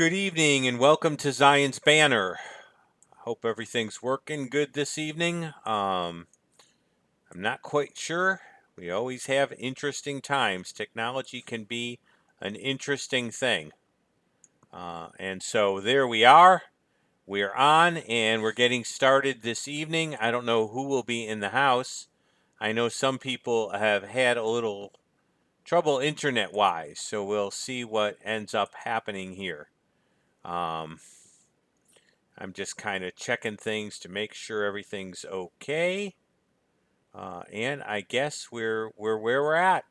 Good evening and welcome to Zion's Banner. Hope everything's working good this evening. I'm not quite sure. We always have interesting times. Technology can be an interesting thing. And so there we are. We're on and we're getting started this evening. I don't know who will be in the house. I know some people have had a little trouble internet wise, so we'll see what ends up happening here. I'm just kind of checking things to make sure everything's okay. And I guess we're where we're at.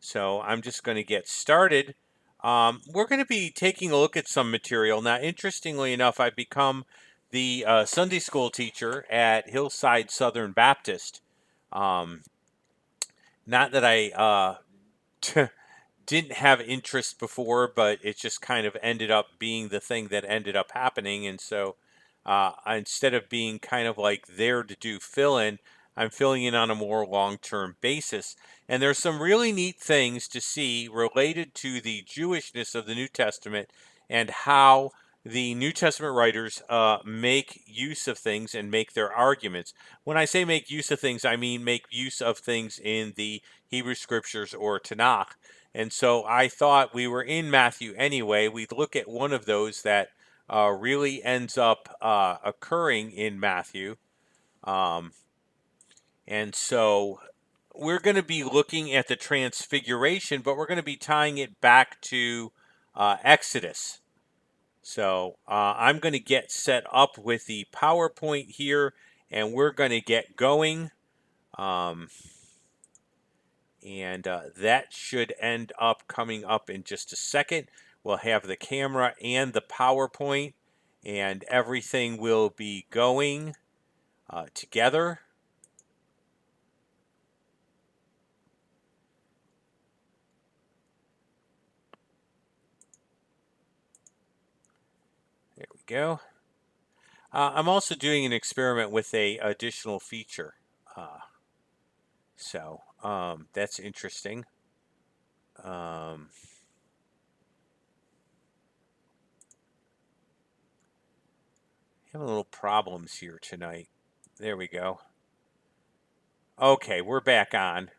So I'm just going to get started. We're going to be taking a look at some material. Now, interestingly enough, I've become the Sunday school teacher at Hillside Southern Baptist. Um, Not that I didn't have interest before, but it just kind of ended up being the thing that ended up happening. And so instead of being kind of like there to do fill in, I'm filling in on a more long term basis. And there's some really neat things to see related to the Jewishness of the New Testament and how the New Testament writers make use of things and make their arguments. When I say make use of things, I mean make use of things in the Hebrew Scriptures or Tanakh. And so I thought we were in Matthew anyway. We'd look at one of those that really ends up occurring in Matthew. Um, and so we're going to be looking at the Transfiguration, but we're going to be tying it back to Exodus. So I'm going to get set up with the PowerPoint here, and we're going to get going. And that should end up coming up in just a second. We'll have the camera and the PowerPoint, and everything will be going together. There we go. I'm also doing an experiment with a additional feature. So that's interesting. Having a little problems here tonight. There we go. Okay, we're back on.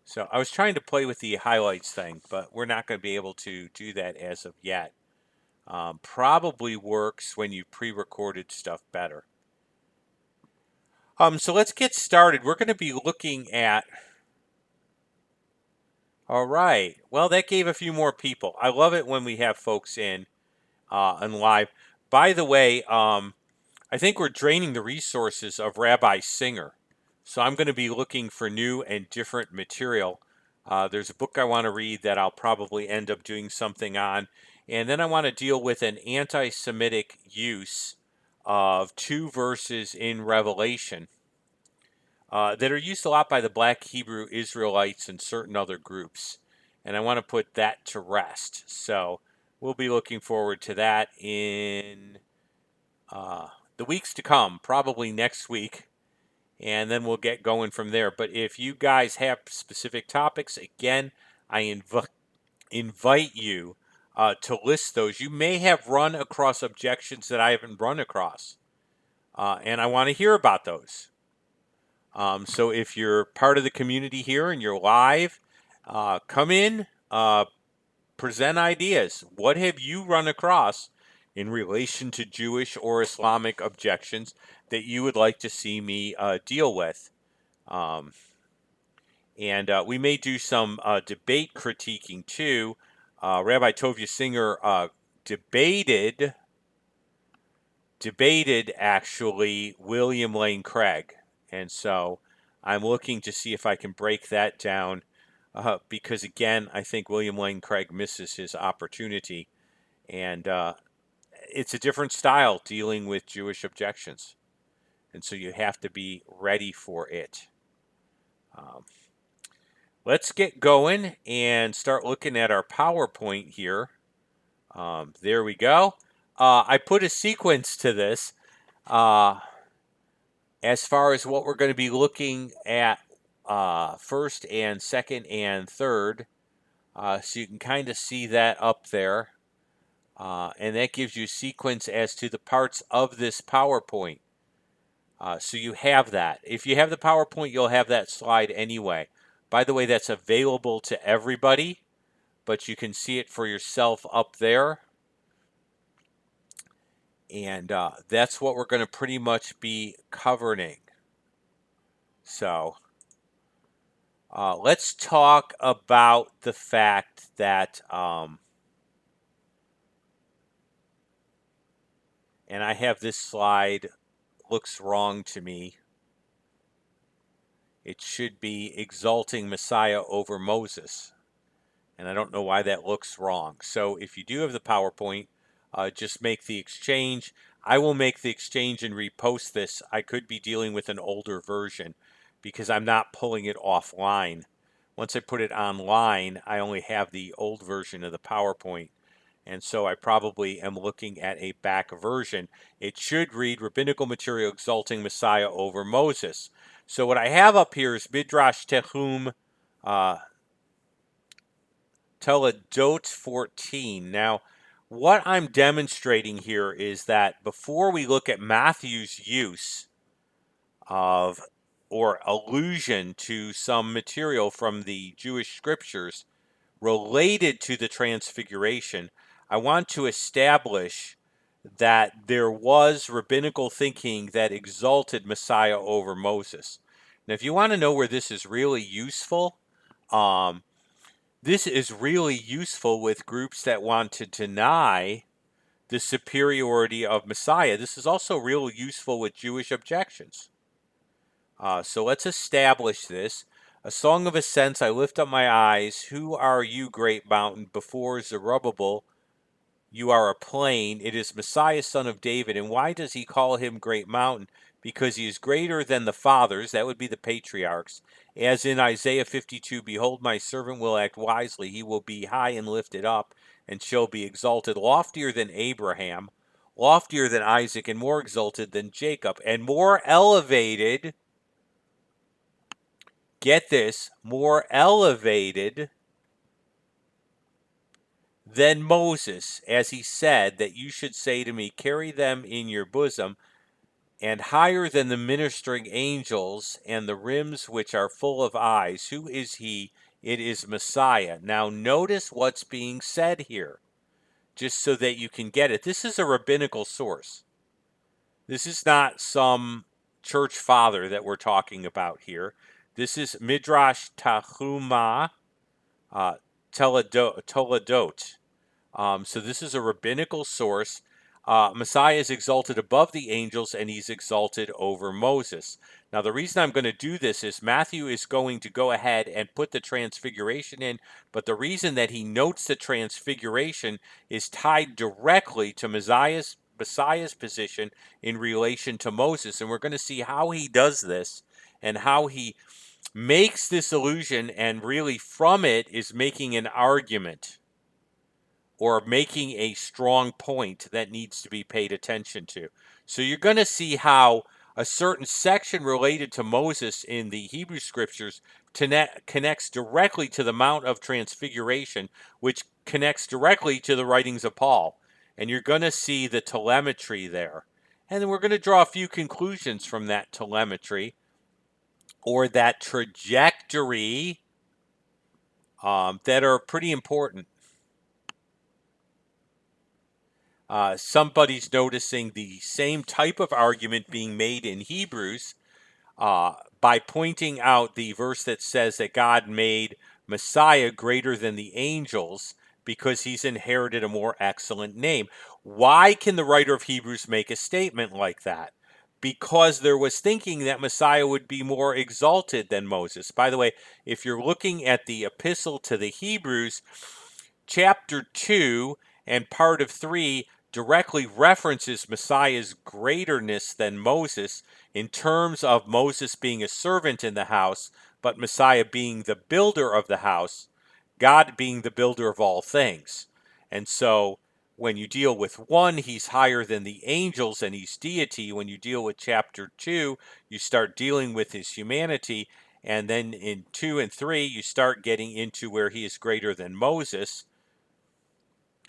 So I was trying to play with the highlights thing, but we're not going to be able to do that as of yet. Probably works when you pre-recorded stuff better. So let's get started. We're going to be looking at. All right. Well, that gave a few more people. I love it when we have folks in and live. By the way, I think we're draining the resources of Rabbi Singer. So I'm going to be looking for new and different material. There's a book I want to read that I'll probably end up doing something on. And then I want to deal with an anti-Semitic use of two verses in Revelation that are used a lot by the Black Hebrew Israelites and certain other groups. And I want to put that to rest. So we'll be looking forward to that in the weeks to come, probably next week, and then we'll get going from there. But if you guys have specific topics, again, I invite you to list those. You may have run across objections that I haven't run across, and I want to hear about those. So if you're part of the community here and you're live, come in, present ideas. What have you run across in relation to Jewish or Islamic objections that you would like to see me deal with? And we may do some debate critiquing too. Rabbi Tovia Singer debated actually William Lane Craig, and so I'm looking to see if I can break that down because again, I think William Lane Craig misses his opportunity, and it's a different style dealing with Jewish objections, and so you have to be ready for it. Let's get going and start looking at our PowerPoint here. There we go. I put a sequence to this as far as what we're going to be looking at first and second and third. So you can kind of see that up there. And that gives you a sequence as to the parts of this PowerPoint. So you have that. If you have the PowerPoint, you'll have that slide anyway. By the way, that's available to everybody, but you can see it for yourself up there. And that's what we're going to pretty much be covering. So let's talk about the fact that, and I have this slide, looks wrong to me. It should be exalting Messiah over Moses. And I don't know why that looks wrong. So if you do have the PowerPoint, just make the exchange. I will make the exchange and repost this. I could be dealing with an older version because I'm not pulling it offline. Once I put it online, I only have the old version of the PowerPoint. And so I probably am looking at a back version. It should read Rabbinical Material Exalting Messiah over Moses. So what I have up here is Midrash Tehum Teledot 14. Now, what I'm demonstrating here is that before we look at Matthew's use of or allusion to some material from the Jewish scriptures related to the Transfiguration, I want to establish that there was rabbinical thinking that exalted Messiah over Moses. Now, if you want to know where this is really useful, this is really useful with groups that want to deny the superiority of Messiah. This is also real useful with Jewish objections. So let's establish this. A song of ascents, I lift up my eyes. Who are you, great mountain? Before Zerubbabel, you are a plain. It is Messiah, son of David. And why does he call him great mountain? Because he is greater than the fathers, that would be the patriarchs. As in Isaiah 52, behold, my servant will act wisely. He will be high and lifted up, and shall be exalted, loftier than Abraham, loftier than Isaac, and more exalted than Jacob, and more elevated, get this, more elevated than Moses, as he said, that you should say to me, carry them in your bosom, and higher than the ministering angels and the rims which are full of eyes. Who is he? It is Messiah. Now notice what's being said here, just so that you can get it. This is a rabbinical source. This is not some church father that we're talking about here. This is Midrash Tahuma Toledot. So this is a rabbinical source. Messiah is exalted above the angels, and he's exalted over Moses. Now, the reason I'm going to do this is Matthew is going to go ahead and put the Transfiguration in, but the reason that he notes the Transfiguration is tied directly to Messiah's position in relation to Moses, and we're going to see how he does this and how he makes this illusion, and really from it is making an argument or making a strong point that needs to be paid attention to. So you're going to see how a certain section related to Moses in the Hebrew scriptures connects directly to the Mount of Transfiguration, which connects directly to the writings of Paul. And you're going to see the telemetry there. And then we're going to draw a few conclusions from that telemetry or that trajectory that are pretty important. Somebody's noticing the same type of argument being made in Hebrews by pointing out the verse that says that God made Messiah greater than the angels because he's inherited a more excellent name. Why can the writer of Hebrews make a statement like that? Because there was thinking that Messiah would be more exalted than Moses. By the way, if you're looking at the epistle to the Hebrews, chapter 2 and part of 3 directly references Messiah's greaterness than Moses in terms of Moses being a servant in the house, but Messiah being the builder of the house, God being the builder of all things. And so when you deal with 1, he's higher than the angels and he's deity. When you deal with chapter 2, you start dealing with his humanity. And then in 2 and 3, you start getting into where he is greater than Moses.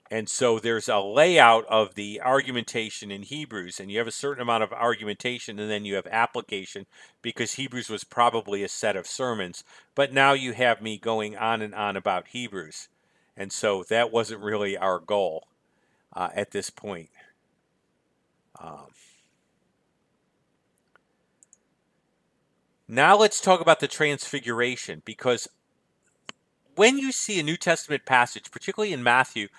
And so there's a layout of the argumentation in Hebrews, and you have a certain amount of argumentation, and then you have application, because Hebrews was probably a set of sermons. But now you have me going on and on about Hebrews. And so that wasn't really our goal at this point. Now let's talk about the Transfiguration, because when you see a New Testament passage, particularly in Matthew,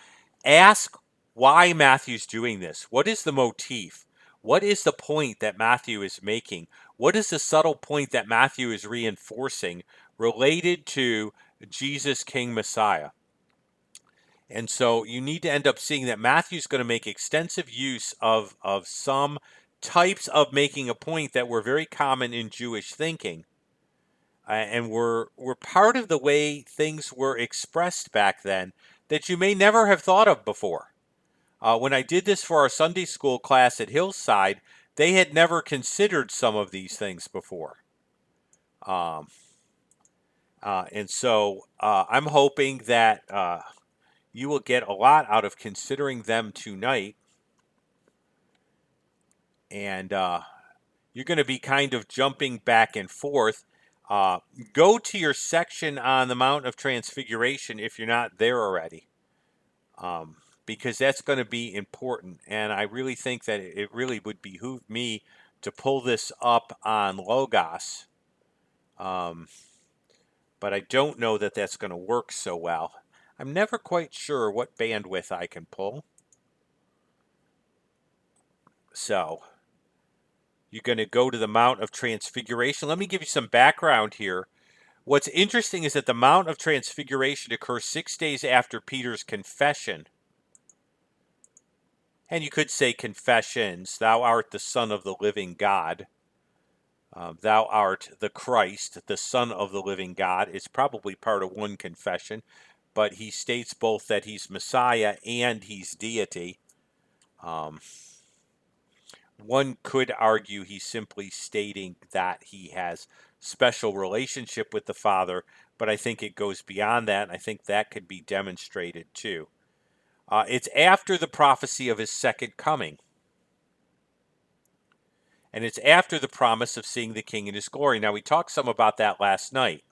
ask why Matthew's doing this. What is the motif? What is the point that Matthew is making? What is the subtle point that Matthew is reinforcing related to Jesus, King Messiah? And so you need to end up seeing that Matthew's going to make extensive use of some types of making a point that were very common in Jewish thinking. And were part of the way things were expressed back then that you may never have thought of before. When I did this for our Sunday school class at Hillside, they had never considered some of these things before. And so I'm hoping that you will get a lot out of considering them tonight. And you're going to be kind of jumping back and forth. Go to your section on the Mount of Transfiguration if you're not there already. Because that's going to be important. And I really think that it really would behoove me to pull this up on Logos. But I don't know that that's going to work so well. I'm never quite sure what bandwidth I can pull. So you're going to go to the Mount of Transfiguration. Let me give you some background here. What's interesting is that the Mount of Transfiguration occurs 6 days after Peter's confession. And you could say confessions. Thou art the Son of the living God. Thou art the Christ, the Son of the living God. It's probably part of one confession, but he states both that he's Messiah and he's deity. One could argue he's simply stating that he has special relationship with the Father, but I think it goes beyond that, and I think that could be demonstrated too. It's after the prophecy of his second coming. And it's after the promise of seeing the King in his glory. Now, we talked some about that last night.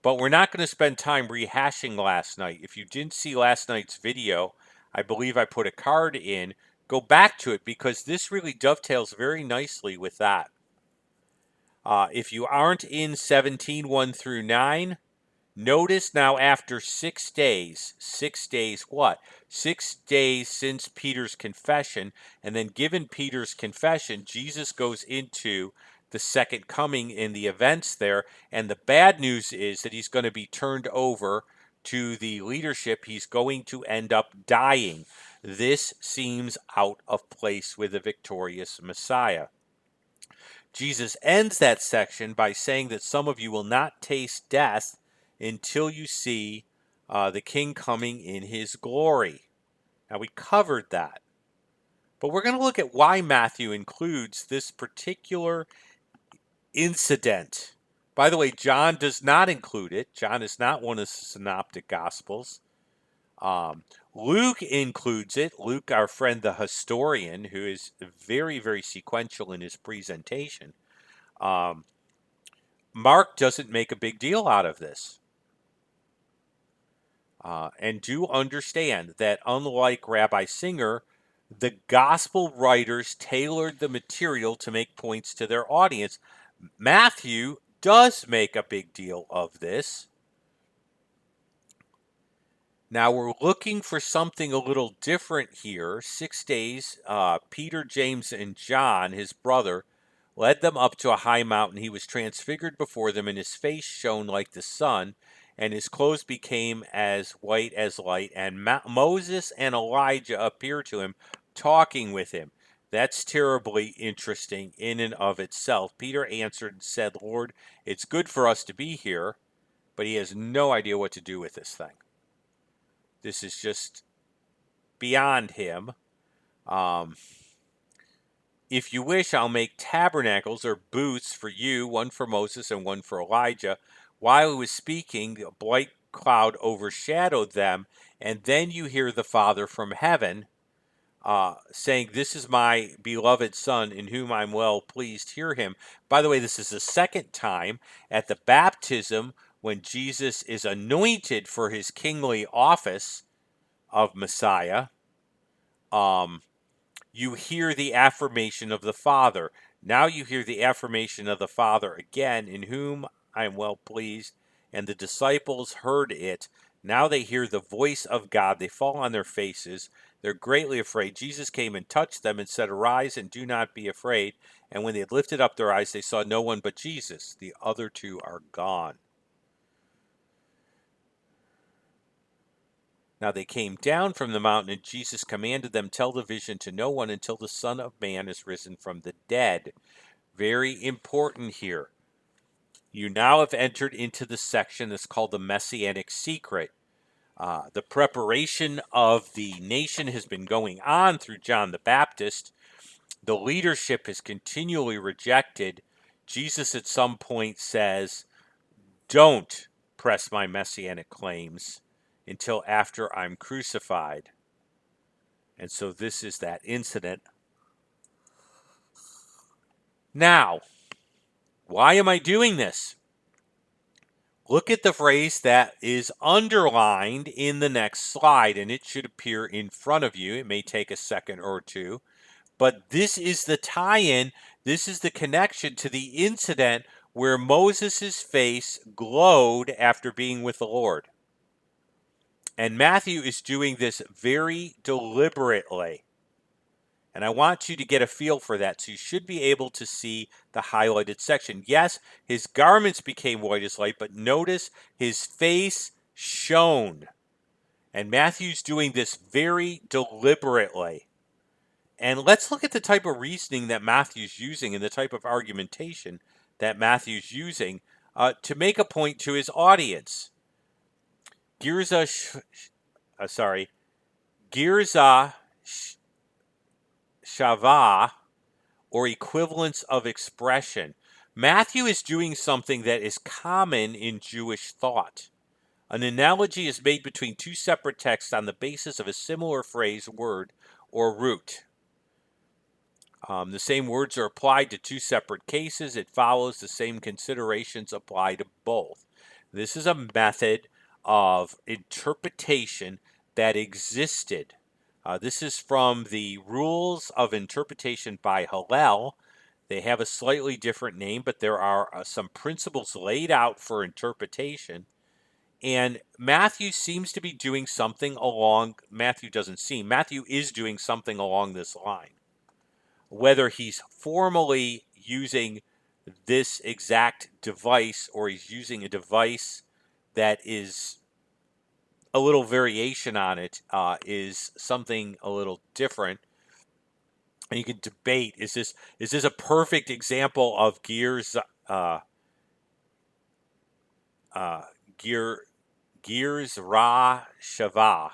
But we're not going to spend time rehashing last night. If you didn't see last night's video, I believe I put a card in. Go back to it because this really dovetails very nicely with that. If you aren't in 17:1 through 9, notice now after 6 days, 6 days what? 6 days since Peter's confession, and then given Peter's confession, Jesus goes into the second coming in the events there, and the bad news is that he's going to be turned over to the leadership. He's going to end up dying. This seems out of place with the victorious Messiah. Jesus ends that section by saying that some of you will not taste death until you see the King coming in his glory. Now, we covered that. But we're going to look at why Matthew includes this particular incident. By the way, John does not include it. John is not one of the synoptic gospels. Luke includes it. Luke, our friend the historian, who is very, very sequential in his presentation. Mark doesn't make a big deal out of this. And do understand that unlike Rabbi Singer, the gospel writers tailored the material to make points to their audience. Matthew does make a big deal of this. Now we're looking for something a little different here. 6 days, Peter, James, and John, his brother, led them up to a high mountain. He was transfigured before them, and his face shone like the sun, and his clothes became as white as light. And Moses and Elijah appeared to him, talking with him. That's terribly interesting in and of itself. Peter answered and said, Lord, it's good for us to be here, but he has no idea what to do with this thing. This is just beyond him. If you wish, I'll make tabernacles or booths for you, one for Moses and one for Elijah. While he was speaking, a bright cloud overshadowed them, and then you hear the Father from heaven saying, "This is my beloved Son, in whom I'm well pleased. Hear him." By the way, this is the second time at the baptism when Jesus is anointed for his kingly office of Messiah. You hear the affirmation of the Father. Now you hear the affirmation of the Father again, in whom I am well pleased. And the disciples heard it. Now they hear the voice of God. They fall on their faces. They're greatly afraid. Jesus came and touched them and said, "Arise and do not be afraid." And when they had lifted up their eyes, they saw no one but Jesus. The other two are gone. Now they came down from the mountain, and Jesus commanded them, "Tell the vision to no one until the Son of Man is risen from the dead." Very important here. You now have entered into the section that's called the Messianic Secret. The preparation of the nation has been going on through John the Baptist. The leadership is continually rejected. Jesus at some point says, "Don't press my messianic claims until after I'm crucified." And so this is that incident. Now, why am I doing this? Look at the phrase that is underlined in the next slide, and it should appear in front of you. It may take a second or two, but this is the tie-in. This is the connection to the incident where Moses' face glowed after being with the Lord. And Matthew is doing this very deliberately. And I want you to get a feel for that. So you should be able to see the highlighted section. Yes, his garments became white as light, but notice his face shone. And Matthew's doing this very deliberately. And let's look at the type of reasoning that Matthew's using and the type of argumentation that Matthew's using to make a point to his audience. Girza Shava, or equivalence of expression. Matthew is doing something that is common in Jewish thought. An analogy is made between two separate texts on the basis of a similar phrase, word, or root. The same words are applied to two separate cases. It follows the same considerations apply to both. This is a method of interpretation that existed. This is from the Rules of Interpretation by Hillel. They have a slightly different name, but there are some principles laid out for interpretation. And Matthew seems to be doing something along, Matthew is doing something along this line. Whether he's formally using this exact device or he's using a device that is a little variation on it is something a little different. And you can debate, is this a perfect example of gears ra shava?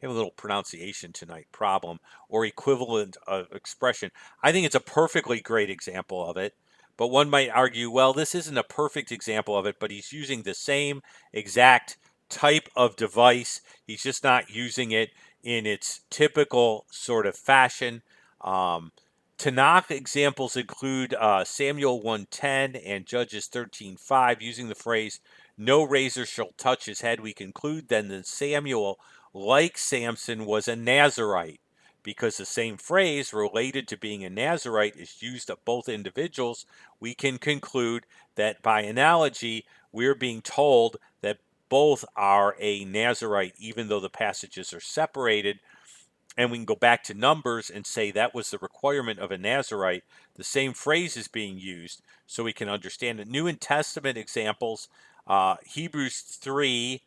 I have a little pronunciation tonight problem, or equivalent of expression. I think it's a perfectly great example of it, but one might argue, well, this isn't a perfect example of it, but he's using the same exact type of device. He's just not using it in its typical sort of fashion. Tanakh examples include Samuel 1:10 and Judges 13:5, using the phrase, "No razor shall touch his head." We conclude then that Samuel, like Samson, was a Nazirite, because the same phrase related to being a Nazirite is used of both individuals. We can conclude that by analogy, we're being told that both are a Nazirite, even though the passages are separated. And we can go back to Numbers and say that was the requirement of a Nazirite. The same phrase is being used, so we can understand it. New Testament examples, Hebrews 3,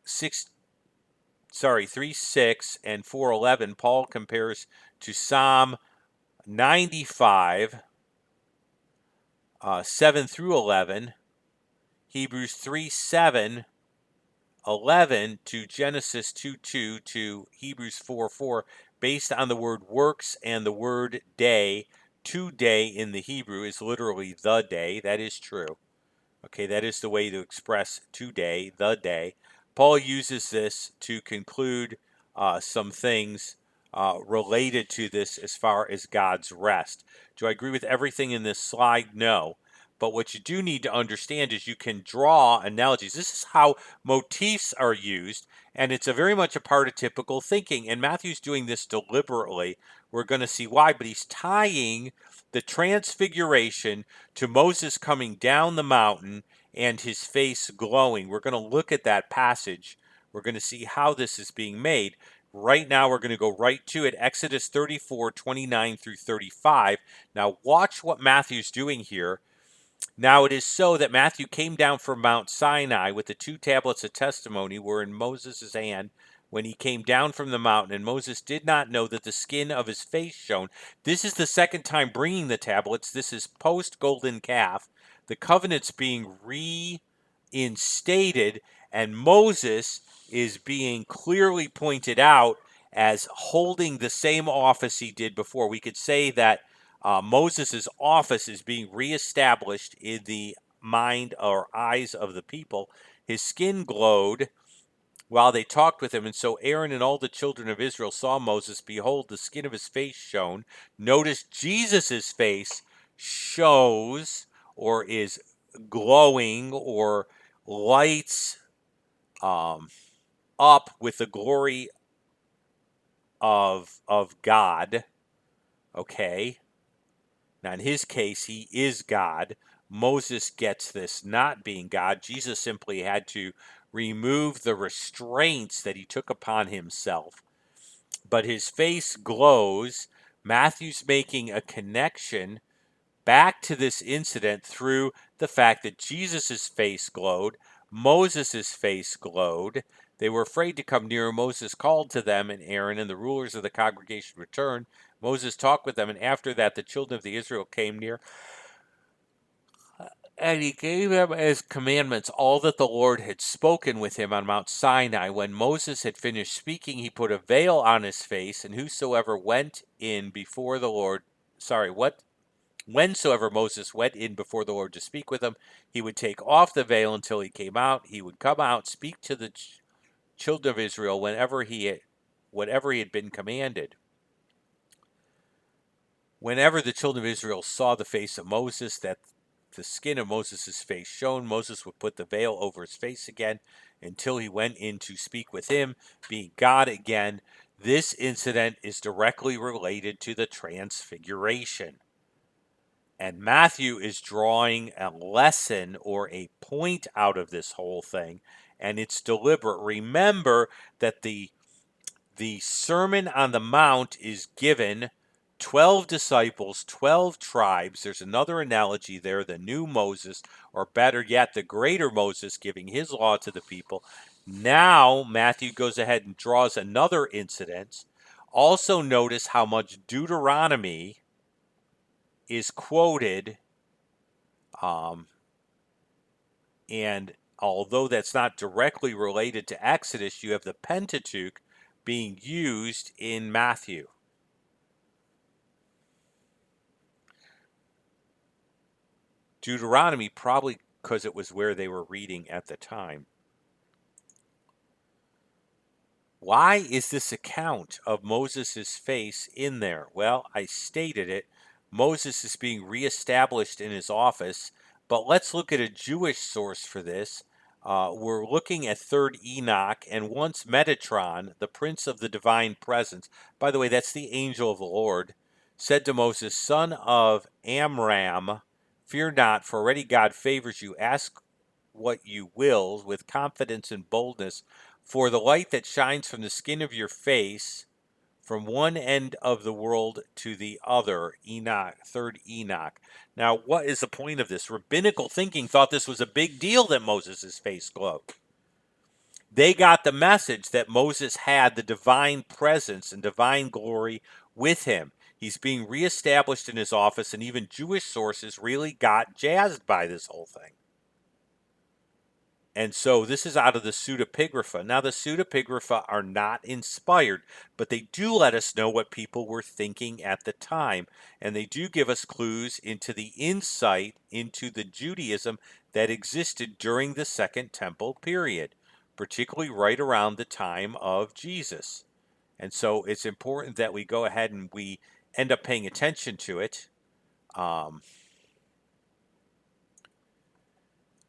3:6 and 4:11. Paul compares to Psalm 95, 7 through 11, Hebrews 3:7, 11 to Genesis 2:2 to Hebrews 4:4. based on the word works, and the word day. Today in the Hebrew is literally the day. That is true. Okay, that is the way to express today, the day. Paul uses this to conclude some things related to this as far as God's rest. Do I agree with everything in this slide? No. But what you do need to understand is you can draw analogies. This is how motifs are used, and it's a very much a part of typical thinking. And Matthew's doing this deliberately. We're going to see why, but he's tying the transfiguration to Moses coming down the mountain and his face glowing. We're going to look at that passage. We're going to see how this is being made. Right now, we're going to go right to it. Exodus 34:29 through 35. Now, watch what Matthew's doing here. Now it is so that Matthew came down from Mount Sinai with the two tablets of testimony were in Moses' hand when he came down from the mountain, and Moses did not know that the skin of his face shone. This is the second time bringing the tablets. This is post golden calf. The covenant's being reinstated, and Moses is being clearly pointed out as holding the same office he did before. We could say that Moses' office is being reestablished in the mind or eyes of the people. His skin glowed while they talked with him, and so Aaron and all the children of Israel saw Moses. Behold, the skin of his face shone. Notice Jesus' face shows or is glowing or lights up with the glory of God. Okay. Now, in his case, he is God. Moses gets this not being God. Jesus simply had to remove the restraints that he took upon himself. But his face glows. Matthew's making a connection back to this incident through the fact that Jesus' face glowed, Moses' face glowed. They were afraid to come near. Moses called to them, and Aaron and the rulers of the congregation returned. Moses talked with them, and after that the children of the Israel came near, and he gave them as commandments all that the Lord had spoken with him on Mount Sinai. When Moses had finished speaking, he put a veil on his face, and whosoever went in before the Lord, whensoever Moses went in before the Lord to speak with him, he would take off the veil until he came out. He would come out, speak to the children of Israel whatever he had been commanded. Whenever the children of Israel saw the face of Moses, that the skin of Moses' face shone, Moses would put the veil over his face again until he went in to speak with him, being God again. This incident is directly related to the Transfiguration. And Matthew is drawing a lesson or a point out of this whole thing, and it's deliberate. Remember that the Sermon on the Mount is given 12 disciples, 12 tribes. There's another analogy there, the new Moses, or better yet, the greater Moses giving his law to the people. Now, Matthew goes ahead and draws another incident. Also, notice how much Deuteronomy is quoted, and although that's not directly related to Exodus, you have the Pentateuch being used in Matthew. Deuteronomy, probably because it was where they were reading at the time. Why is this account of Moses' face in there? Well, I stated it. Moses is being reestablished in his office, but let's look at a Jewish source for this. We're looking at 3rd Enoch, and once Metatron, the prince of the divine presence, by the way, that's the angel of the Lord, said to Moses, son of Amram, fear not, for already God favors you. Ask what you will with confidence and boldness, for the light that shines from the skin of your face from one end of the world to the other. Enoch, 3rd Enoch. Now, what is the point of this? Rabbinical thinking thought this was a big deal that Moses' face glowed. They got the message that Moses had the divine presence and divine glory with him. He's being reestablished in his office, and even Jewish sources really got jazzed by this whole thing. And so this is out of the pseudepigrapha. Now, the pseudepigrapha are not inspired, but they do let us know what people were thinking at the time. And they do give us clues into the insight into the Judaism that existed during the Second Temple period, particularly right around the time of Jesus. And so it's important that we go ahead and we end up paying attention to it.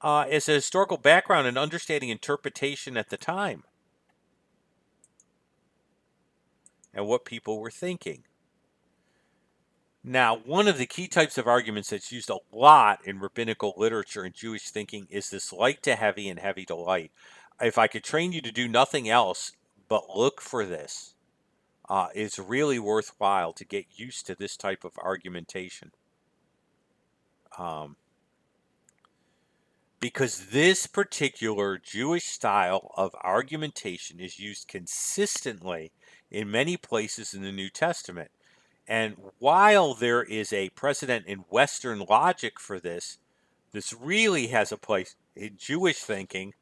As a historical background and understanding interpretation at the time and what people were thinking. Now, one of the key types of arguments that's used a lot in rabbinical literature and Jewish thinking is this light to heavy and heavy to light. If I could train you to do nothing else but look for this, it's really worthwhile to get used to this type of argumentation. Because this particular Jewish style of argumentation is used consistently in many places in the New Testament. And while there is a precedent in Western logic for this, this really has a place in Jewish thinking.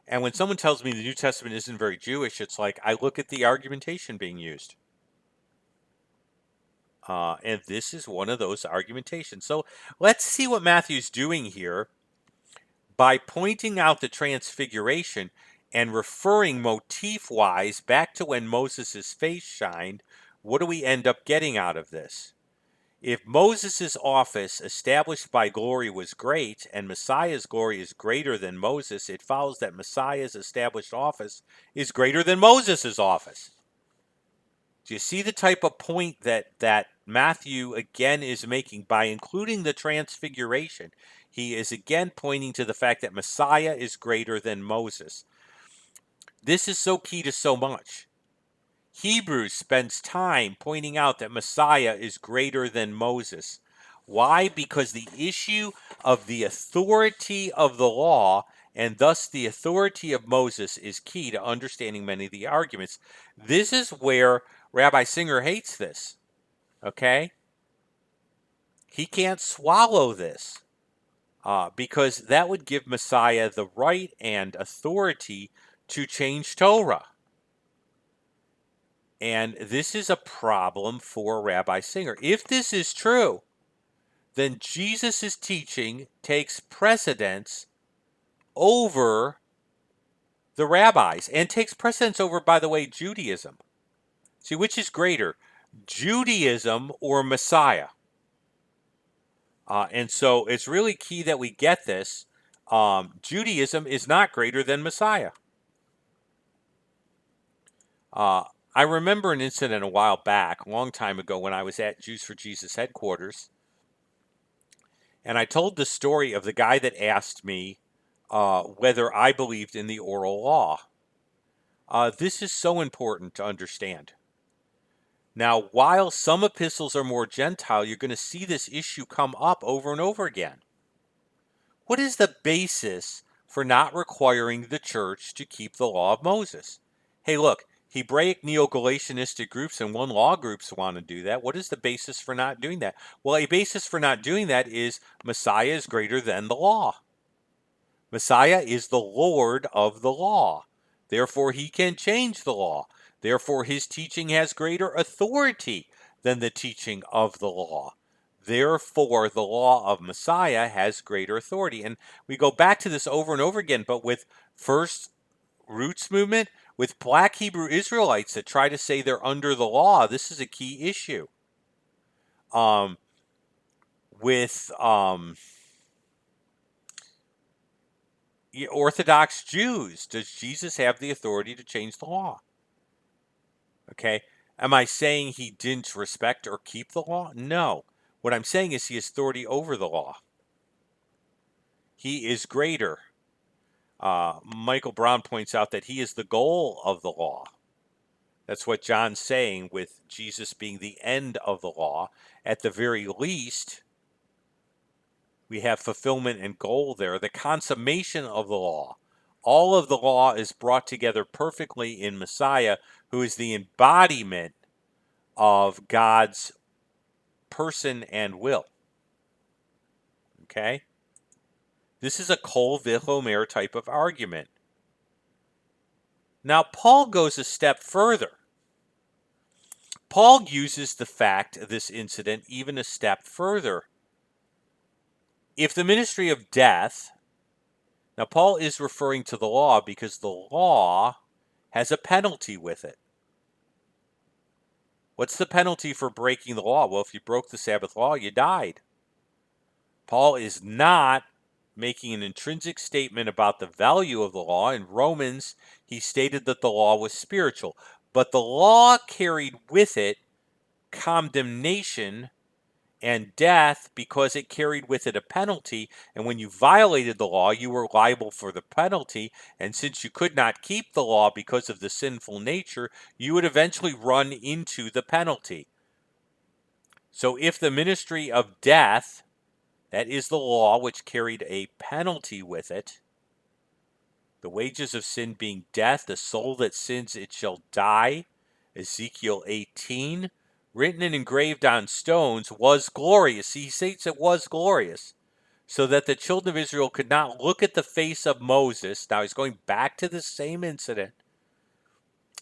And when someone tells me the New Testament isn't very Jewish, it's like I look at the argumentation being used. And this is one of those argumentations. So let's see what Matthew's doing here by pointing out the Transfiguration and referring motif-wise back to when Moses' face shined. What do we end up getting out of this? If Moses' office established by glory was great, and Messiah's glory is greater than Moses, it follows that Messiah's established office is greater than Moses' office. Do you see the type of point that Matthew again is making by including the Transfiguration? He is again pointing to the fact that Messiah is greater than Moses. This is so key to so much. Hebrews spends time pointing out that Messiah is greater than Moses. Why? Because the issue of the authority of the law and thus the authority of Moses is key to understanding many of the arguments. This is where Rabbi Singer hates this. Okay? He can't swallow this because that would give Messiah the right and authority to change Torah. And this is a problem for Rabbi Singer. If this is true, then Jesus' teaching takes precedence over the rabbis and takes precedence over, by the way, Judaism. See, which is greater, Judaism or Messiah? And so it's really key that we get this. Judaism is not greater than Messiah. I remember an incident a while back, a long time ago, when I was at Jews for Jesus headquarters. And I told the story of the guy that asked me whether I believed in the oral law. This is so important to understand. Now, while some epistles are more Gentile, you're going to see this issue come up over and over again. What is the basis for not requiring the church to keep the law of Moses? Hey, look, Hebraic Neo-Galatianistic groups and one law groups want to do that. What is the basis for not doing that? Well, a basis for not doing that is Messiah is greater than the law. Messiah is the Lord of the law. Therefore, he can change the law. Therefore, his teaching has greater authority than the teaching of the law. Therefore, the law of Messiah has greater authority. And we go back to this over and over again, but with First Roots movement, with Black Hebrew Israelites that try to say they're under the law, this is a key issue. With Orthodox Jews, does Jesus have the authority to change the law? Okay. Am I saying he didn't respect or keep the law? No. What I'm saying is he has authority over the law. He is greater. Michael Brown points out that he is the goal of the law. That's what John's saying with Jesus being the end of the law. At the very least, we have fulfillment and goal there, the consummation of the law. All of the law is brought together perfectly in Messiah, who is the embodiment of God's person and will. Okay? This is a Kol Vichomer type of argument. Now, Paul goes a step further. Paul uses the fact of this incident even a step further. If the ministry of death, now Paul is referring to the law because the law has a penalty with it. What's the penalty for breaking the law? Well, if you broke the Sabbath law, you died. Paul is not making an intrinsic statement about the value of the law. In Romans, he stated that the law was spiritual, but the law carried with it condemnation and death because it carried with it a penalty. And when you violated the law, you were liable for the penalty. And since you could not keep the law because of the sinful nature, you would eventually run into the penalty. So if the ministry of death, that is the law which carried a penalty with it, the wages of sin being death, the soul that sins, it shall die, Ezekiel 18, written and engraved on stones, was glorious. He states it was glorious, so that the children of Israel could not look at the face of Moses. Now he's going back to the same incident.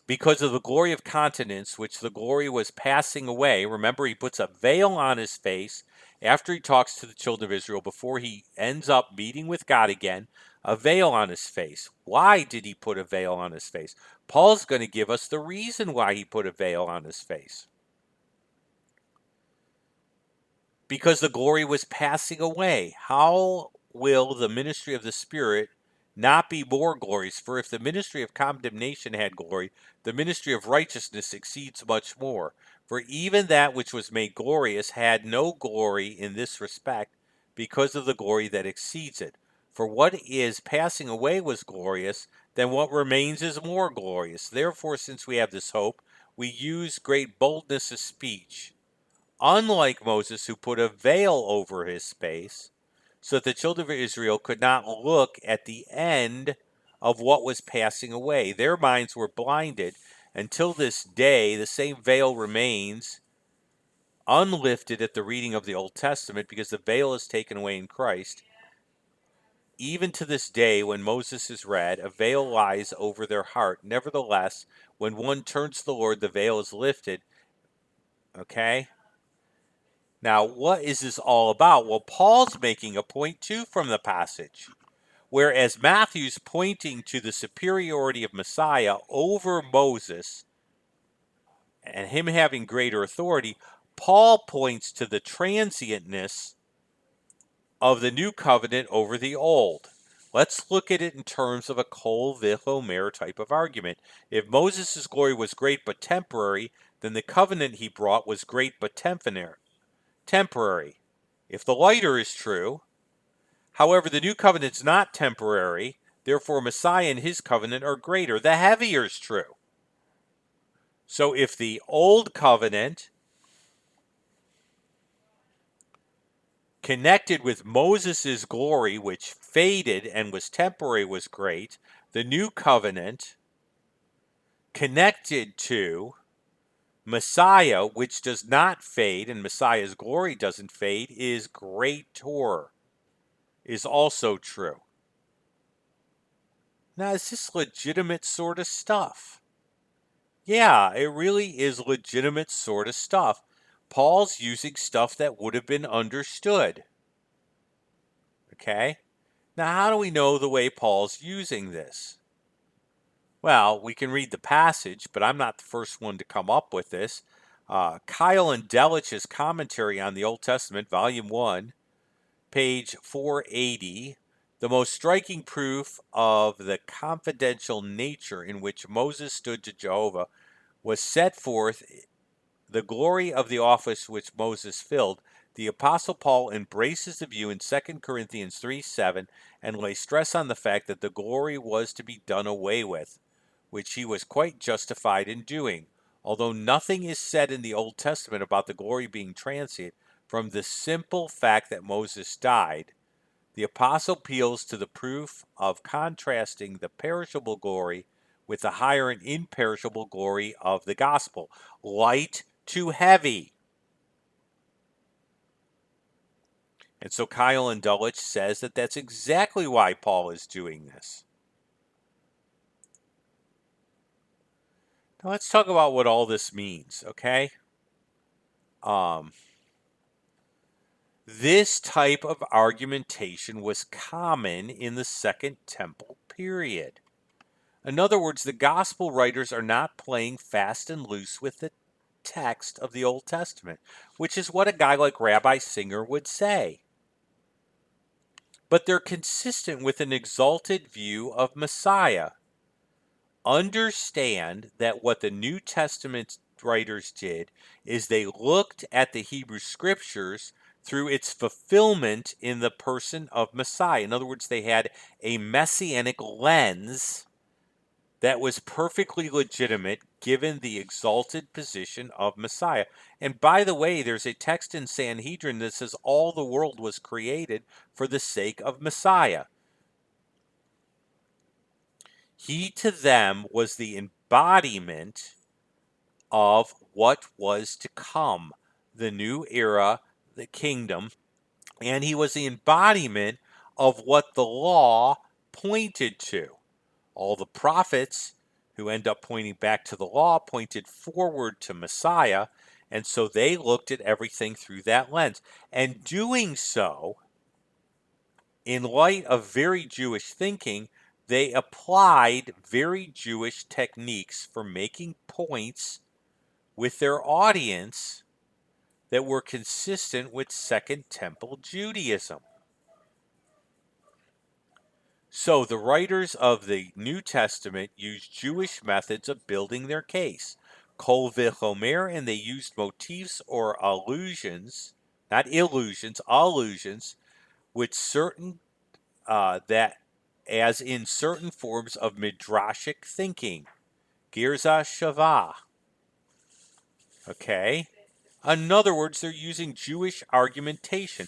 Because of the glory of continence, which the glory was passing away. Remember, he puts a veil on his face after he talks to the children of Israel before he ends up meeting with God again. A veil on his face. Why did he put a veil on his face? Paul's going to give us the reason why he put a veil on his face. Because the glory was passing away. How will the ministry of the Spirit not be more glorious? For if the ministry of condemnation had glory, the ministry of righteousness exceeds much more. For even that which was made glorious had no glory in this respect, because of the glory that exceeds it. For what is passing away was glorious, then what remains is more glorious. Therefore, since we have this hope, we use great boldness of speech. Unlike Moses, who put a veil over his face, so that the children of Israel could not look at the end of what was passing away. Their minds were blinded. Until this day, the same veil remains unlifted at the reading of the Old Testament because the veil is taken away in Christ. Even to this day, when Moses is read, a veil lies over their heart. Nevertheless, when one turns to the Lord, the veil is lifted. Okay? Now, what is this all about? Well, Paul's making a point too from the passage. Whereas Matthew's pointing to the superiority of Messiah over Moses and him having greater authority, Paul points to the transientness of the new covenant over the old. Let's look at it in terms of a Kol Vichomer type of argument. If Moses' glory was great but temporary, then the covenant he brought was great but temporary. If the lighter is true, however, the new covenant's not temporary, therefore Messiah and his covenant are greater. The heavier is true. So if the old covenant connected with Moses' glory, which faded and was temporary, was great, the new covenant connected to Messiah, which does not fade, and Messiah's glory doesn't fade, is greater, is also true. Now, is this legitimate sort of stuff? Yeah, it really is legitimate sort of stuff. Paul's using stuff that would have been understood. Okay? Now, how do we know the way Paul's using this? Well, we can read the passage, but I'm not the first one to come up with this. Kyle and Delitzsch's commentary on the Old Testament, Volume 1, page 480, the most striking proof of the confidential nature in which Moses stood to Jehovah was set forth the glory of the office which Moses filled. The Apostle Paul embraces the view in 2 Corinthians 3:7 and lays stress on the fact that the glory was to be done away with, which he was quite justified in doing. Although nothing is said in the Old Testament about the glory being transient, from the simple fact that Moses died, the apostle appeals to the proof of contrasting the perishable glory with the higher and imperishable glory of the gospel. Light to heavy. And so Kyle and Dulwich says that that's exactly why Paul is doing this. Now let's talk about what all this means, okay? This type of argumentation was common in the Second Temple period. In other words, the gospel writers are not playing fast and loose with the text of the Old Testament, which is what a guy like Rabbi Singer would say. But they're consistent with an exalted view of Messiah. Understand that what the New Testament writers did is they looked at the Hebrew scriptures through its fulfillment in the person of Messiah. In other words, they had a messianic lens that was perfectly legitimate given the exalted position of Messiah. And by the way, there's a text in Sanhedrin that says all the world was created for the sake of Messiah. He to them was the embodiment of what was to come, the new era, the kingdom, and he was the embodiment of what the law pointed to. All the prophets who end up pointing back to the law pointed forward to Messiah, and so they looked at everything through that lens. And doing so, in light of very Jewish thinking, they applied very Jewish techniques for making points with their audience that were consistent with Second Temple Judaism. So the writers of the New Testament used Jewish methods of building their case. Kol v'chomer, and they used motifs or allusions, not illusions, allusions, with certain that as in certain forms of midrashic thinking. Girza Shavah. Okay? In other words, they're using Jewish argumentation.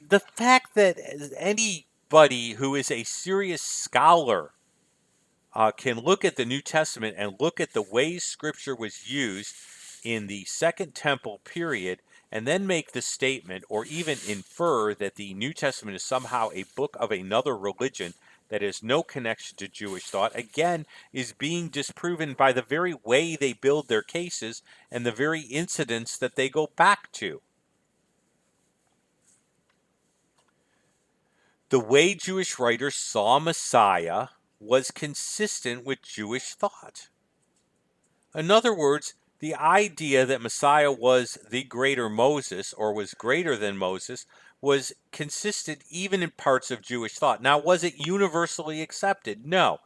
The fact that anybody who is a serious scholar can look at the New Testament and look at the ways Scripture was used in the Second Temple period and then make the statement or even infer that the New Testament is somehow a book of another religion that has no connection to Jewish thought, again, is being disproven by the very way they build their cases and the very incidents that they go back to. The way Jewish writers saw Messiah was consistent with Jewish thought. In other words, the idea that Messiah was the greater Moses or was greater than Moses was consistent even in parts of Jewish thought. Now, was it universally accepted? No,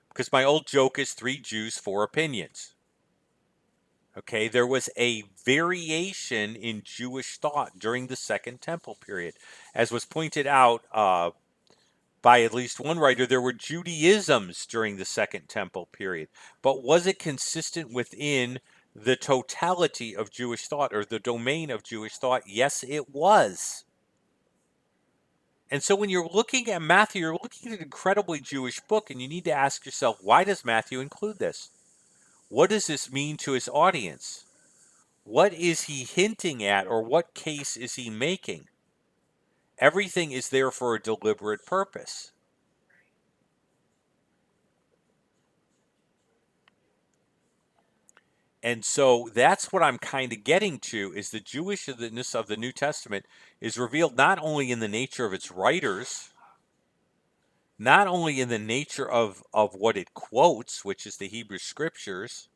because my old joke is 3 Jews, 4 opinions. Okay, there was a variation in Jewish thought during the Second Temple period. As was pointed out by at least one writer, there were Judaisms during the Second Temple period. But was it consistent within the totality of Jewish thought or the domain of Jewish thought? Yes, it was. And so when you're looking at Matthew, you're looking at an incredibly Jewish book, and you need to ask yourself, why does Matthew include this? What does this mean to his audience? What is he hinting at, or what case is he making? Everything is there for a deliberate purpose. And so that's what I'm kind of getting to is the Jewishness of the New Testament is revealed not only in the nature of its writers, not only in the nature of what it quotes, which is the Hebrew scriptures,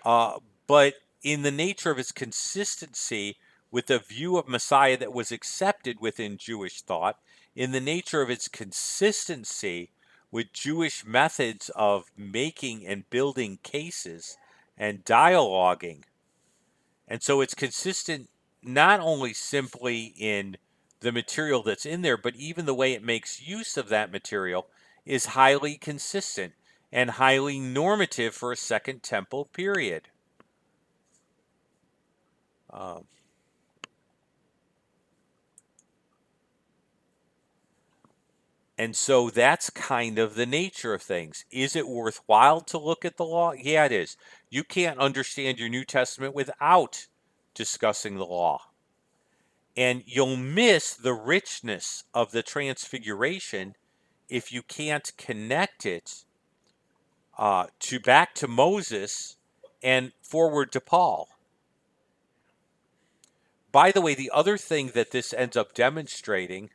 but in the nature of its consistency with the view of Messiah that was accepted within Jewish thought, in the nature of its consistency with Jewish methods of making and building cases and dialoguing. And so it's consistent not only simply in the material that's in there, but even the way it makes use of that material is highly consistent and highly normative for a Second Temple period. And so that's kind of the nature of things. Is it worthwhile to look at the law? Yeah, it is. You can't understand your New Testament without discussing the law. And you'll miss the richness of the Transfiguration if you can't connect it to back to Moses and forward to Paul. By the way, the other thing that this ends up demonstrating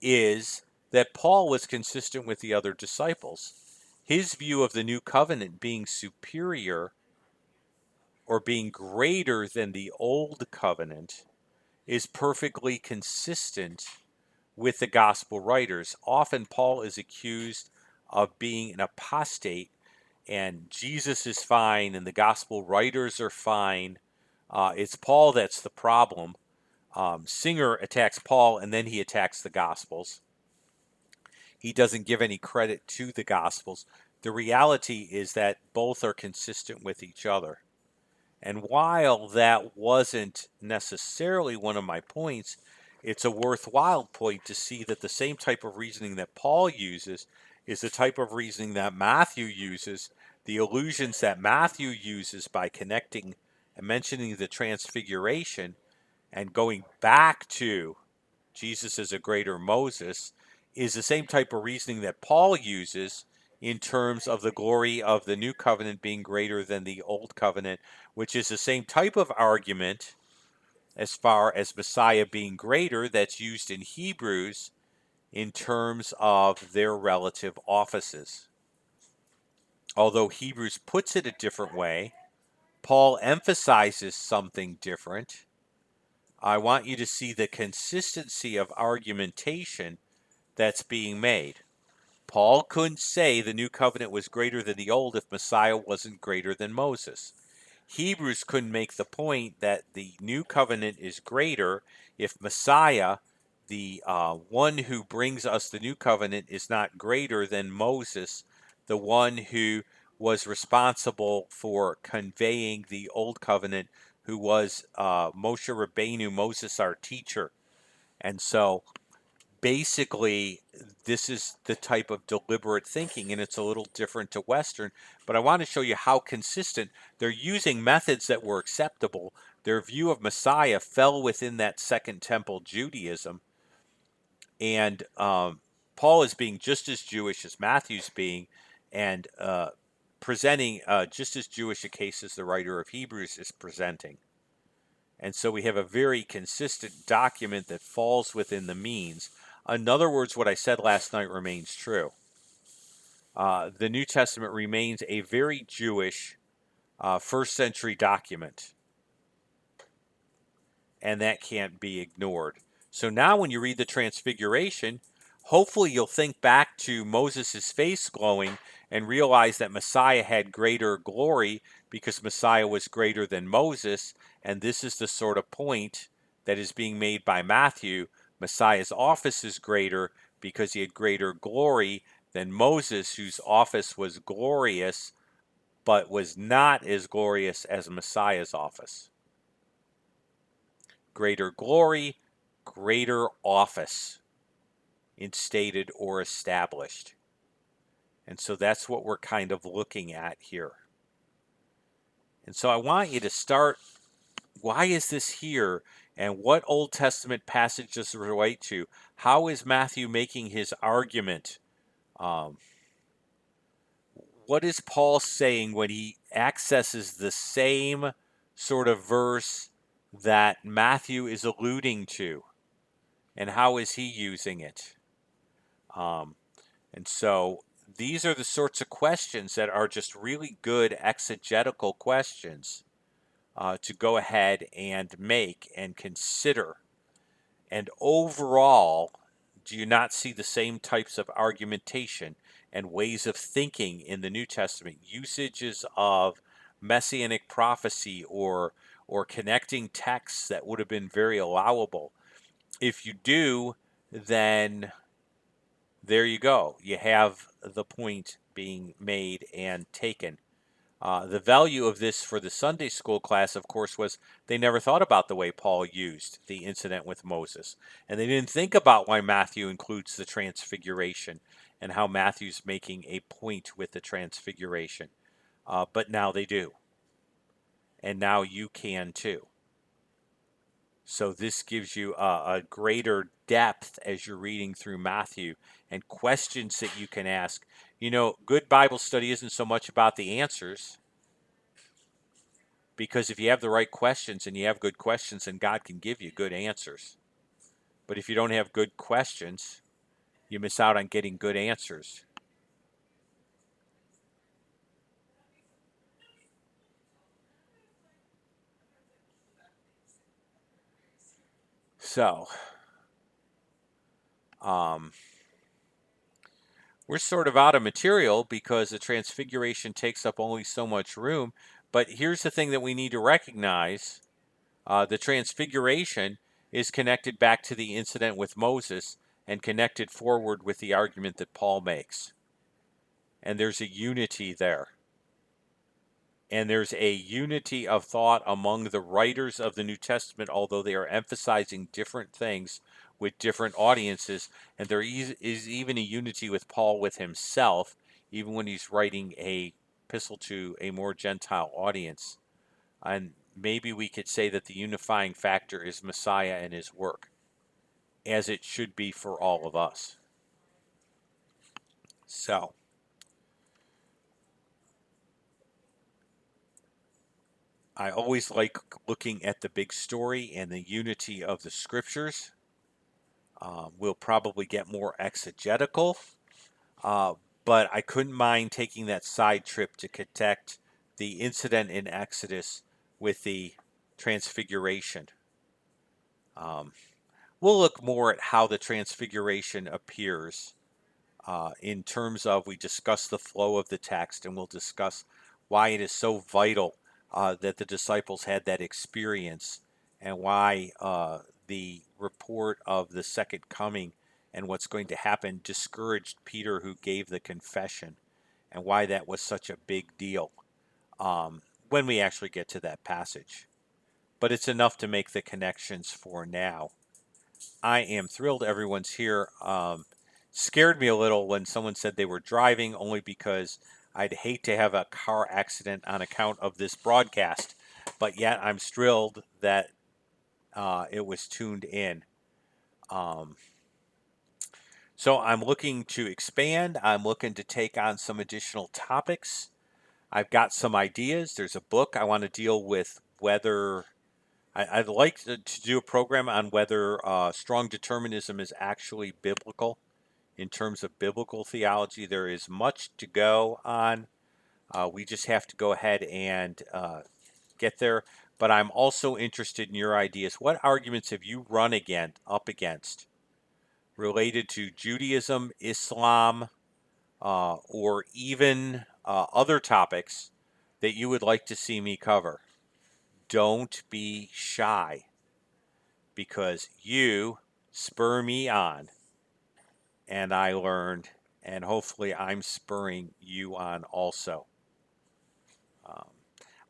is that Paul was consistent with the other disciples. His view of the new covenant being superior or being greater than the old covenant is perfectly consistent with the gospel writers. Often Paul is accused of being an apostate, and Jesus is fine and the gospel writers are fine. It's Paul that's the problem. Singer attacks Paul and then he attacks the gospels. He doesn't give any credit to the gospels. The reality is that both are consistent with each other. And while that wasn't necessarily one of my points, it's a worthwhile point to see that the same type of reasoning that Paul uses is the type of reasoning that Matthew uses, the allusions that Matthew uses by connecting and mentioning the Transfiguration and going back to Jesus as a greater Moses is the same type of reasoning that Paul uses in terms of the glory of the new covenant being greater than the old covenant, which is the same type of argument as far as Messiah being greater that's used in Hebrews in terms of their relative offices. Although Hebrews puts it a different way, Paul emphasizes something different. I want you to see the consistency of argumentation that's being made. Paul couldn't say the new covenant was greater than the old if Messiah wasn't greater than Moses. Hebrews couldn't make the point that the new covenant is greater if Messiah, the one who brings us the new covenant, is not greater than Moses, the one who was responsible for conveying the old covenant, who was Moshe Rabbeinu, Moses our teacher. And so basically, this is the type of deliberate thinking, and it's a little different to Western, but I want to show you how consistent. They're using methods that were acceptable. Their view of Messiah fell within that Second Temple Judaism, and Paul is being just as Jewish as Matthew's being, and presenting just as Jewish a case as the writer of Hebrews is presenting. And so we have a very consistent document that falls within the means. In other words, what I said last night remains true. The New Testament remains a very Jewish first century document, and that can't be ignored. So now when you read the Transfiguration, hopefully you'll think back to Moses' face glowing and realize that Messiah had greater glory because Messiah was greater than Moses, and this is the sort of point that is being made by Matthew. Messiah's office is greater because he had greater glory than Moses, whose office was glorious, but was not as glorious as Messiah's office. Greater glory, greater office, instated or established. And so that's what we're kind of looking at here. And so I want you to start, why is this here? And what Old Testament passage does it relate to? How is Matthew making his argument? What is Paul saying when he accesses the same sort of verse that Matthew is alluding to? And how is he using it? And so these are the sorts of questions that are just really good exegetical questions to go ahead and make and consider. And overall, do you not see the same types of argumentation and ways of thinking in the New Testament? Usages of messianic prophecy or connecting texts that would have been very allowable. If you do, then there you go. You have the point being made and taken. The value of this for the Sunday school class, of course, was they never thought about the way Paul used the incident with Moses. And they didn't think about why Matthew includes the Transfiguration and how Matthew's making a point with the Transfiguration. But now they do. And now you can too. So this gives you a greater depth as you're reading through Matthew and questions that you can ask. You know, good Bible study isn't so much about the answers, because if you have the right questions and you have good questions, then God can give you good answers. But if you don't have good questions, you miss out on getting good answers. So, um, we're sort of out of material because the Transfiguration takes up only so much room. But here's the thing that we need to recognize: the Transfiguration is connected back to the incident with Moses and connected forward with the argument that Paul makes. And there's a unity there. And there's a unity of thought among the writers of the New Testament, although they are emphasizing different things with different audiences. And there is even a unity with Paul with himself, even when he's writing a epistle to a more Gentile audience. And maybe we could say that the unifying factor is Messiah and his work, as it should be for all of us. So, I always like looking at the big story and the unity of the scriptures. We'll probably get more exegetical, uh, but I couldn't mind taking that side trip to connect the incident in Exodus with the Transfiguration. Um, we'll look more at how the Transfiguration appears in terms of, we discuss the flow of the text, and we'll discuss why it is so vital that the disciples had that experience, and why the report of the second coming and what's going to happen discouraged Peter, who gave the confession, and why that was such a big deal when we actually get to that passage. But it's enough to make the connections for now. I am thrilled everyone's here. Scared me a little when someone said they were driving, only because I'd hate to have a car accident on account of this broadcast. But yet I'm thrilled that it was tuned in. Um, so I'm looking to expand. I'm looking to take on some additional topics. I've got some ideas. There's a book I want to deal with, whether I'd like to do a program on whether strong determinism is actually biblical. In terms of biblical theology, there is much to go on. We just have to go ahead and get there. But I'm also interested in your ideas. What arguments have you run up against related to Judaism, Islam, or even other topics that you would like to see me cover? Don't be shy, because you spur me on, and I learned, and hopefully I'm spurring you on also. Um,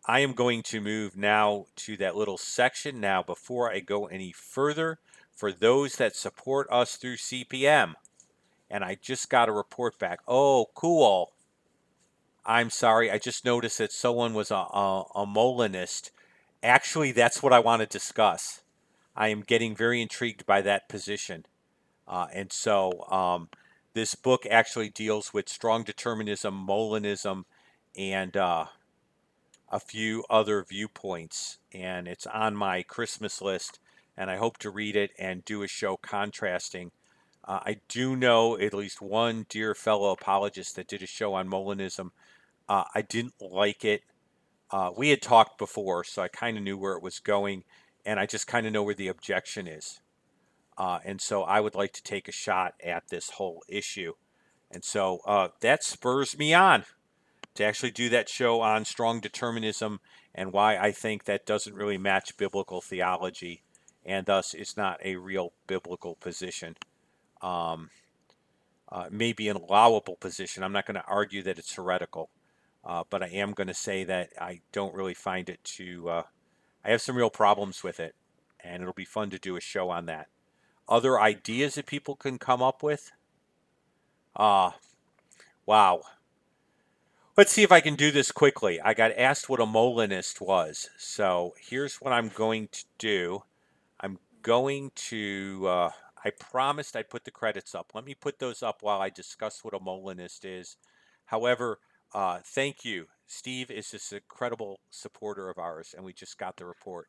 I am going to move now to that little section. Now, before I go any further, for those that support us through CPM, and I just got a report back. Oh, cool. I'm sorry. I just noticed that someone was a Molinist. Actually, that's what I want to discuss. I am getting very intrigued by that position. And so this book actually deals with strong determinism, Molinism, and a few other viewpoints. And it's on my Christmas list, and I hope to read it and do a show contrasting. I do know at least one dear fellow apologist that did a show on Molinism. I didn't like it. We had talked before, so I kind of knew where it was going, and I just kind of know where the objection is. And so I would like to take a shot at this whole issue. And so that spurs me on to actually do that show on strong determinism and why I think that doesn't really match biblical theology, and thus it's not a real biblical position. Um, Maybe an allowable position. I'm not going to argue that it's heretical, but I am going to say that I don't really find it to. I have some real problems with it, and it'll be fun to do a show on that. Other ideas that people can come up with? Uh, wow. Let's see if I can do this quickly. I got asked what a Molinist was. So here's what I'm going to do. I'm going to, I promised I'd put the credits up. Let me put those up while I discuss what a Molinist is. However, thank you. Steve is this incredible supporter of ours, and we just got the report.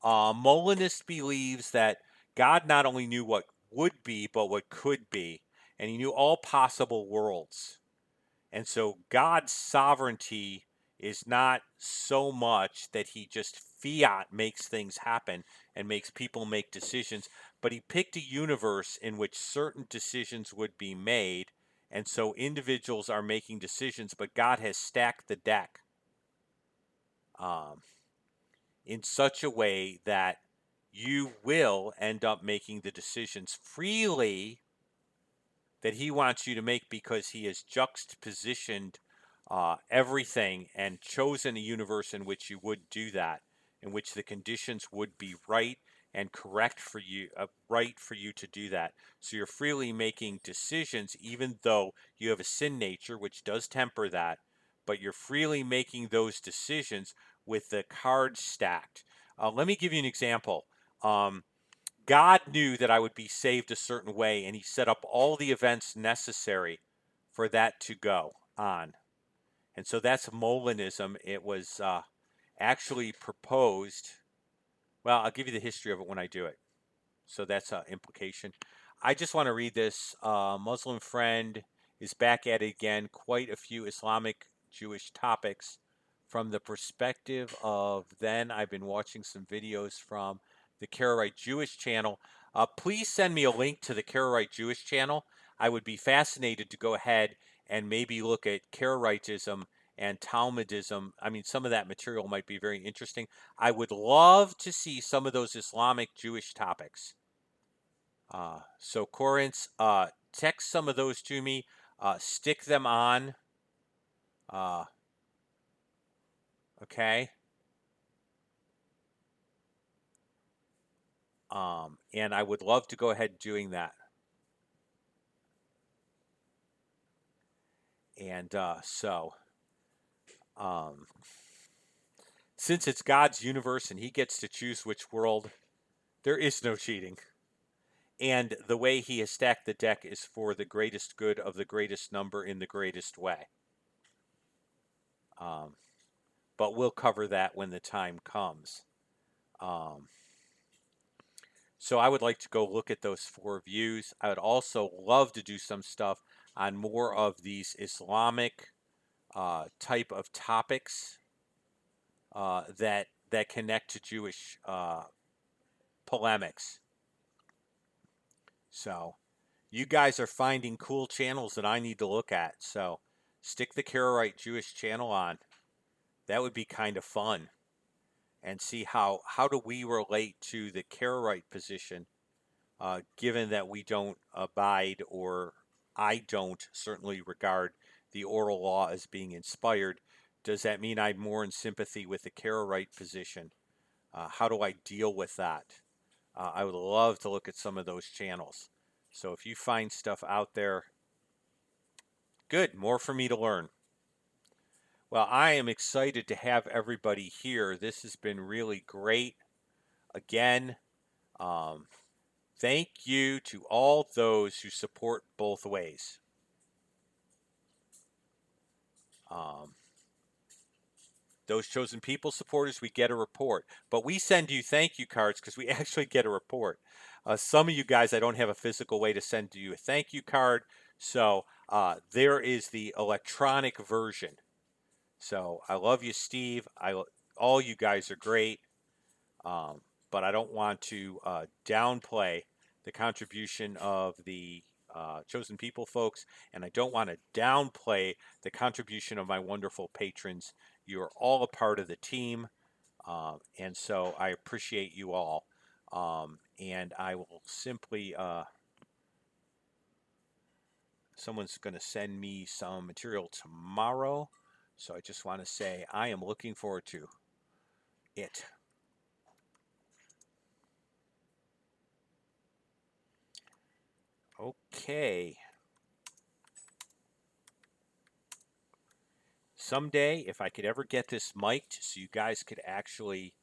Molinist believes that God not only knew what would be, but what could be, and he knew all possible worlds. And so God's sovereignty is not so much that he just fiat makes things happen and makes people make decisions, but he picked a universe in which certain decisions would be made. And so individuals are making decisions, but God has stacked the deck um, in such a way that you will end up making the decisions freely that he wants you to make, because he has juxtapositioned everything and chosen a universe in which you would do that, in which the conditions would be right and correct for you, right for you to do that. So you're freely making decisions, even though you have a sin nature, which does temper that, but you're freely making those decisions with the cards stacked. Let me give you an example. God knew that I would be saved a certain way, and he set up all the events necessary for that to go on. And so that's Molinism. It was actually proposed. Well, I'll give you the history of it when I do it. So that's an implication. I just want to read this. Muslim friend is back at it again. Quite a few Islamic Jewish topics from the perspective of then. I've been watching some videos from the Karaite Jewish channel. Please send me a link to the Karaite Jewish channel. I would be fascinated to go ahead and maybe look at Karaitism and Talmudism. I mean, some of that material might be very interesting. I would love to see some of those Islamic Jewish topics. So Corinth, text some of those to me, stick them on, uh, okay? And I would love to go ahead doing that. And um, since it's God's universe and he gets to choose which world, there is no cheating. And the way he has stacked the deck is for the greatest good of the greatest number in the greatest way. Um, but we'll cover that when the time comes. Um, So I would like to go look at those 4 views. I would also love to do some stuff on more of these Islamic type of topics that connect to Jewish polemics. So you guys are finding cool channels that I need to look at. So stick the Karaite Jewish channel on. That would be kind of fun. And see how do we relate to the Karaite position, given that we don't abide, or I don't certainly regard the oral law as being inspired. Does that mean I'm more in sympathy with the Karaite position? How do I deal with that? I would love to look at some of those channels. So if you find stuff out there, good, more for me to learn. Well, I am excited to have everybody here. This has been really great. Again, um, thank you to all those who support both ways. Um, those chosen people supporters, we get a report, but we send you thank you cards because we actually get a report. Some of you guys, I don't have a physical way to send you a thank you card, so there is the electronic version. So I love you, Steve. All you guys are great. Um, but I don't want to downplay the contribution of the chosen people folks, and I don't want to downplay the contribution of my wonderful patrons. You are all a part of the team, and so I appreciate you all. And I will simply, someone's going to send me some material tomorrow, so I just want to say I am looking forward to it. Okay. Someday, if I could ever get this mic'd so you guys could actually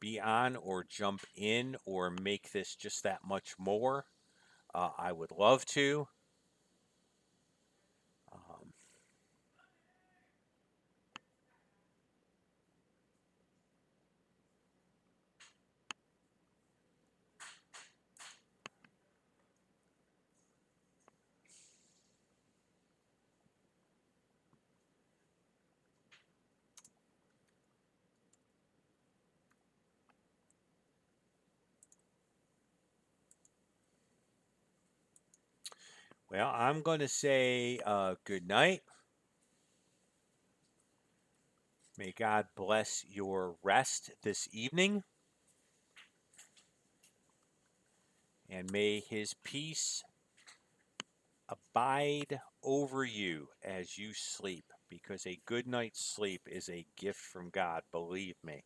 be on or jump in or make this just that much more, I would love to. Um, well, I'm going to say good night. May God bless your rest this evening, and may his peace abide over you as you sleep, because a good night's sleep is a gift from God, believe me.